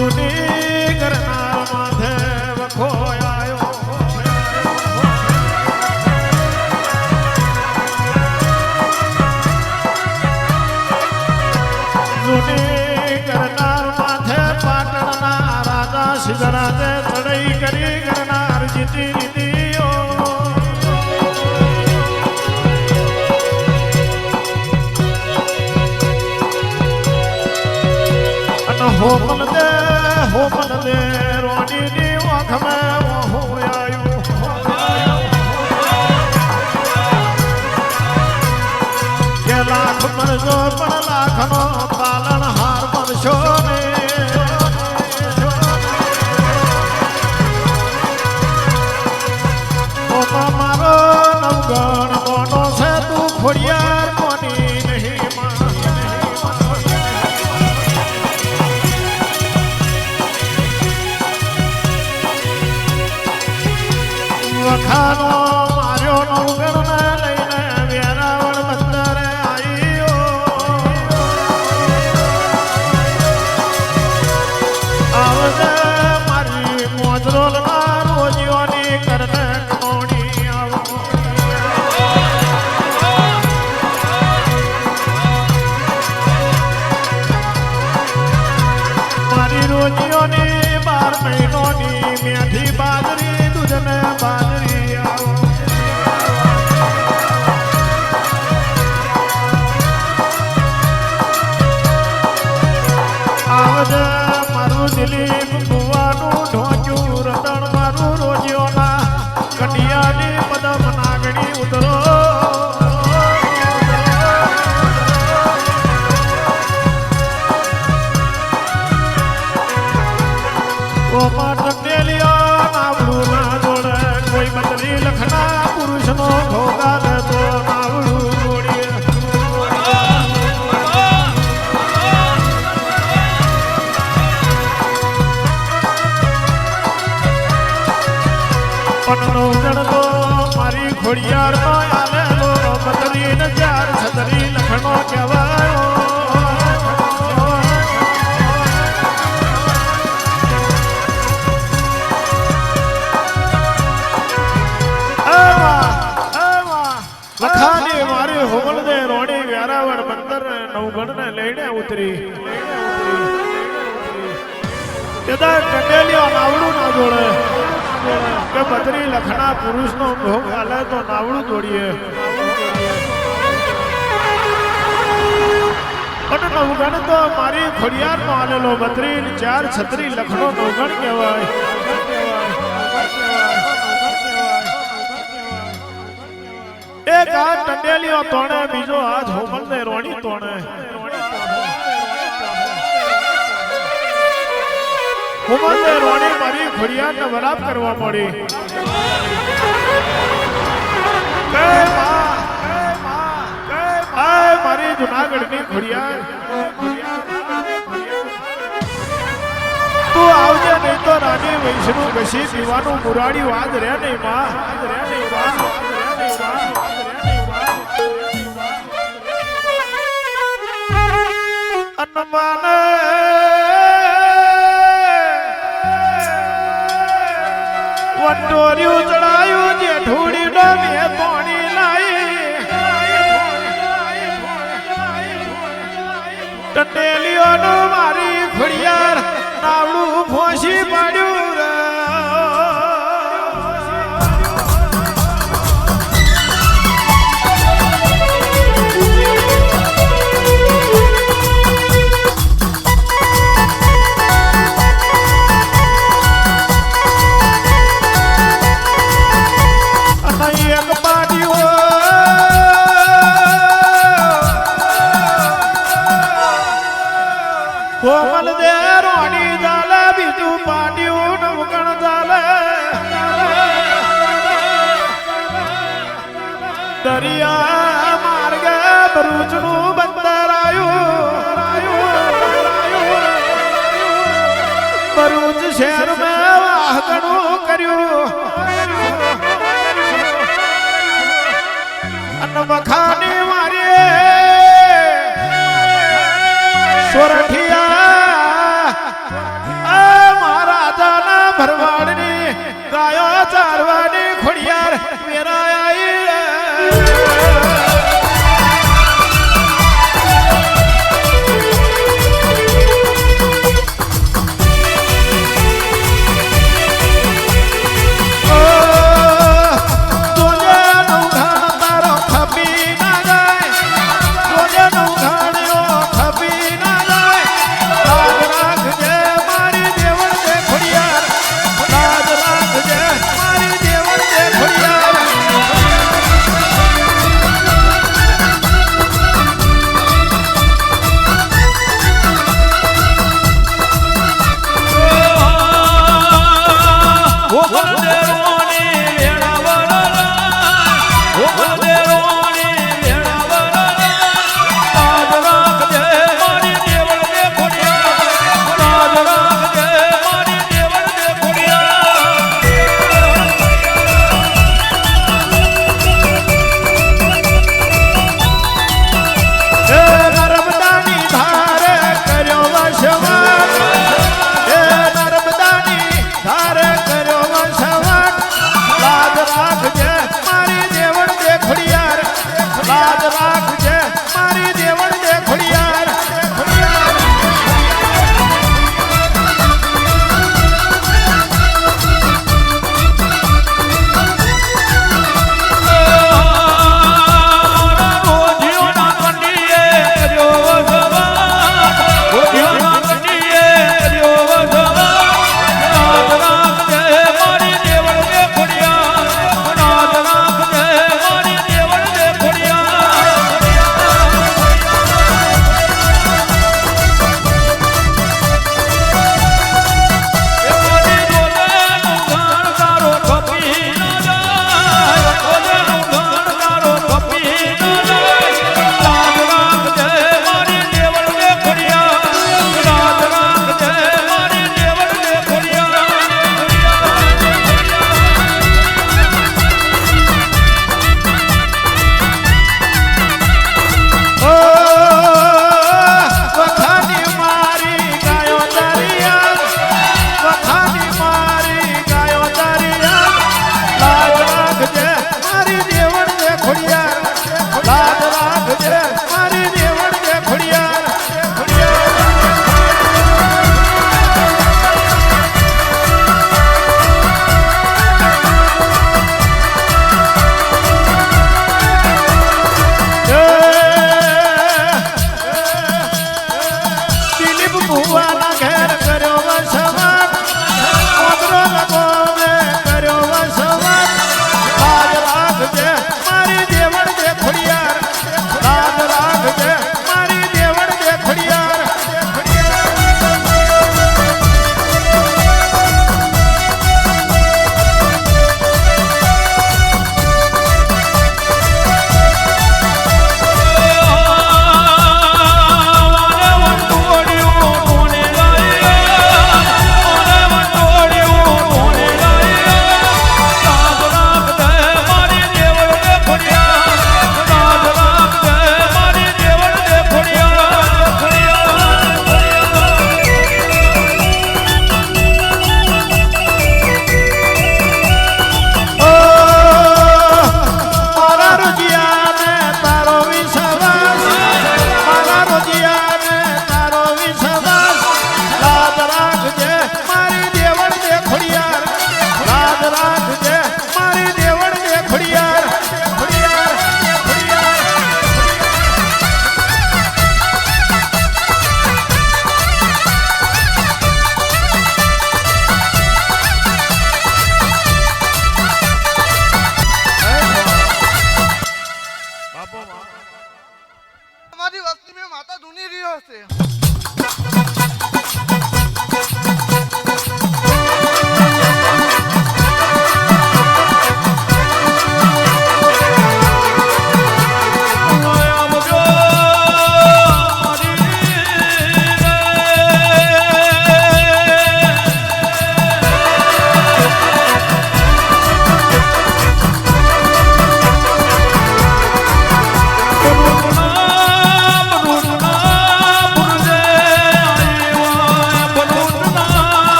જૂની ઘરના માથે વખો આવ્યો જૂની ઘરના માથે પાટણના રાજા સિદ્ધરાજે ચડાઈ કરી કરનાર જીતી લીધીઓ હોમન દે રોની ની આંખ में वो आयो के लाख मरजो पण लाख नो पालन हार मरशो ने ओ मारो नवगण मोनो से तू खोड़ियार कोनी नहीं વખાનો માર્યો નવગણને લઈને વેરાવળ બંદરે આવ્યો આવજે મારી મોજરોલના રોજીઓની કરને કમોણી આવો મારી રોજીઓની 12 મહિનોની મેથી બાજરી દૂધને બાજરી આવો આવજે મારું દિલીપ ભુવાનું ઢોંચું રતન મારું રોજીઓના કટિયાની પદમ નાગણી ઉતરો લખના પુરુષનો ભોગાલ તો નાવડું જોડીએ પનનો જણતો મારી ખોડિયાર નો આલેલો બદરી ન ચાર છતરી લખનો કહેવાયો લખાની મારી હોમલ દે રોડી વેરાવળ બંદર નવગણ ને લઈને ઉતરી કેદા ટંડેલિયો નાવડું ના જોડે કે બદરી લખના પુરુષ નો ભોગ હાલે તો નાવડું જોડીએ પણ નવગણ તો મારી ખોડિયાર નો આલેલો બદરી 4 છત્રી લખનો નવગણ કહેવાય એક હાથ ટંડેલિયો તોણે બીજો હાથ હોમલ ને રોણી તોણે હોમલ ને રોણી મારી ખોડિયાર ને વરાપ કરવા મળી મારી જુનાગઢ ની ખોડિયાર તું આવજે નહીં તો રાની વૈષ્ણુ ઘસી પીવાનું મુરાડી વાદ રે નહીં માં અનમાને વટોર્યું ચડાયું જે ઢોળી ડોમે પાણી લાઈ ટંડેલિયોનું મારી ખોડિયાર નાવડું ફોસી પાડ્યું કોમલ દે રોણી જાલે બીજું પાડ્યું નવગણ જાલે દરિયા માર્ગે ભરૂચનું બંદર આવ્યું ભરૂચ શહેર મેં વાહગણું કર્યું અને વખાની મારી સોરઠિયા ભરવાડની ગાયો ચારવાની ખોડિયાર વેરાઈ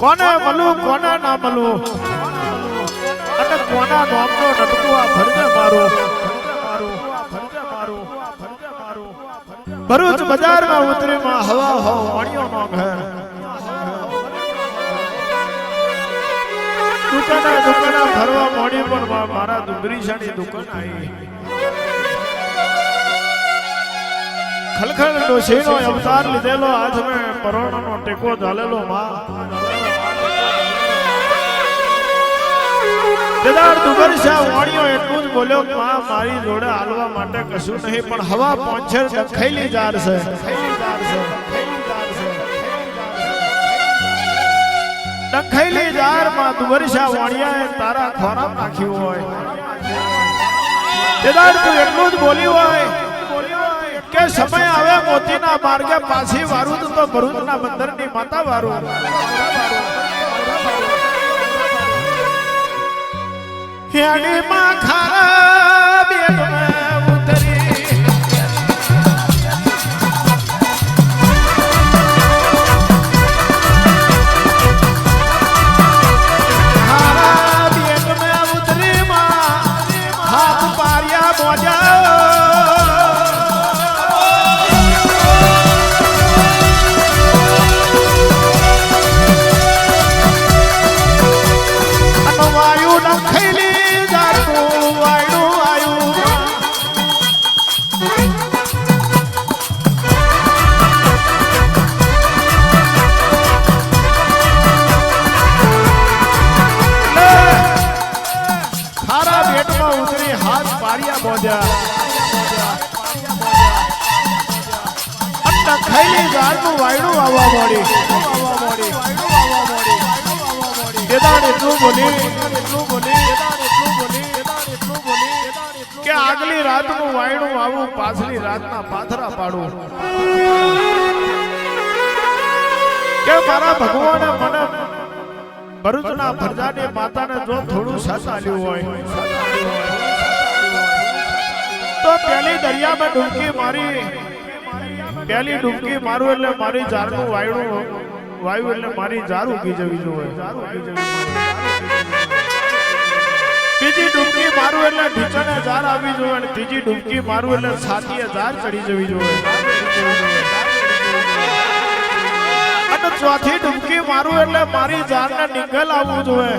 કોને મળું કોને ના મળું અને કોના નામનો નટકું આ ભરજે મારું ભરૂચ બજારમાં ઉતરીમાં હવા હો વાણીઓ નો ઘર દુકાના ફરવા મોડી પણ મારા ડુંગરીશાની દુકાન આવી ખલખલ ડોશીનો અવતાર લીધેલો આજ મેં પરોણાનો ટેકો ઝાલેલો માં કેદાર ડુંગરશા વાણીઓ એટલું જ બોલ્યો કે માં મારી જોડે હાલવા માટે કશું નહીં પણ હવા પોંછેર ડખેલી જાર છે ડખેલી જાર માં ડુંગરશા વાણિયાએ તારા ખોરાક નાખ્યું હોય કેદાર તું એટલું જ બોલ્યું હોય કે સમય આવે મોતીના માર્ગે પાછી વારું તો ભરૂચના બંદરની માતા વારું હેડી માં ખારા બેટમાં ઉતરી ખારા બેટમાં ઉતરી માં હાથ પારિયા મોજા વાયુ નખેલી ખૈલી ઝાડનું વાયડું આવવા મોડી કેદાર એટલું બોલી કે આગલી રાતનું વાયડું આવું પાછલી રાતના પાથરા પાડું કે મારા ભગવાને મને ભરૂચના ભરજાની માતાને જો થોડું સાથ આલ્યું હોય તો પેલી દરિયામાં ડૂબકી મારી પેલી ડૂબકી મારું એટલે મારી જારનું વાયડું વાયુ એટલે મારી જાર ઉગી જવી જોઈએ બીજી ડૂબકી મારું એટલે ઢીચણે જાર આવી જોઈએ અને ત્રીજી ડૂબકી મારું એટલે છાતીએ જાર ચડી જવી જોઈએ અને ચોથી ડૂબકી મારું એટલે મારી જારને નિગલ આવવું જોઈએ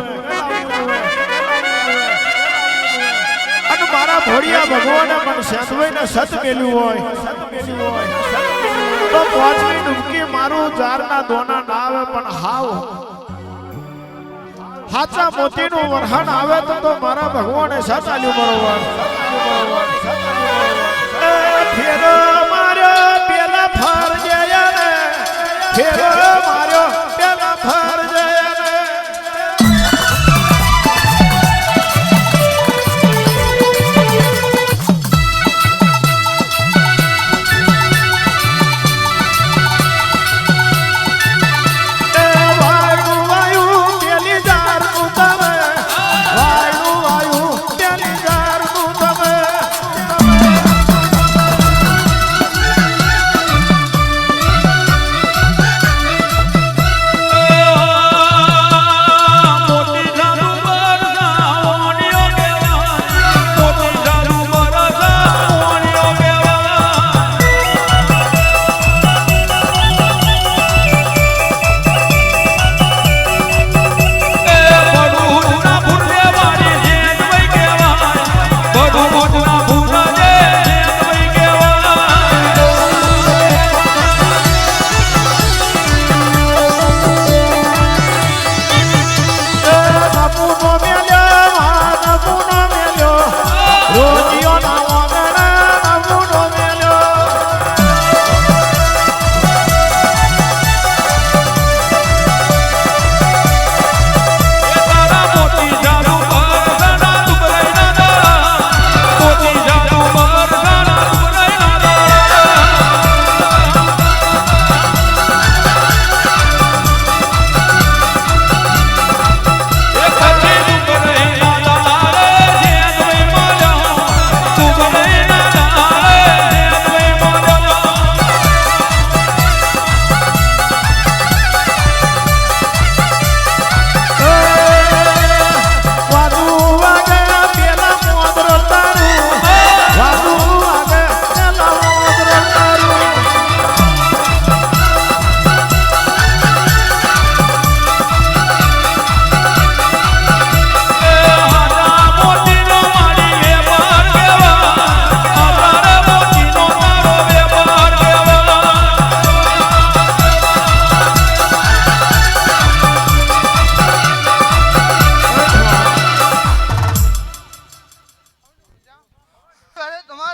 અને મારા ભોળિયા ભગવાને મને સેંધવાઈને સત મેલ્યું હોય તો પાંચમી ડૂબકી મારું જારના દોના ના આવે પણ હાવ હાચા મોતીનું વરહાન આવે તો મારા ભગવાને સત આલ્યું બરોબર ફેરો માર્યો પેલા ફરજે ને ફેરો માર્યો પેલા ફરજે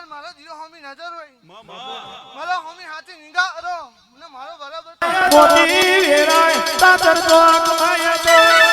મારો જીઓ હોમી નજર હોય મારો હોમી હાથી નિગાહ કરો મને મારો બરાબર મોતી વેરાય તાતર તો આંખ માયા તો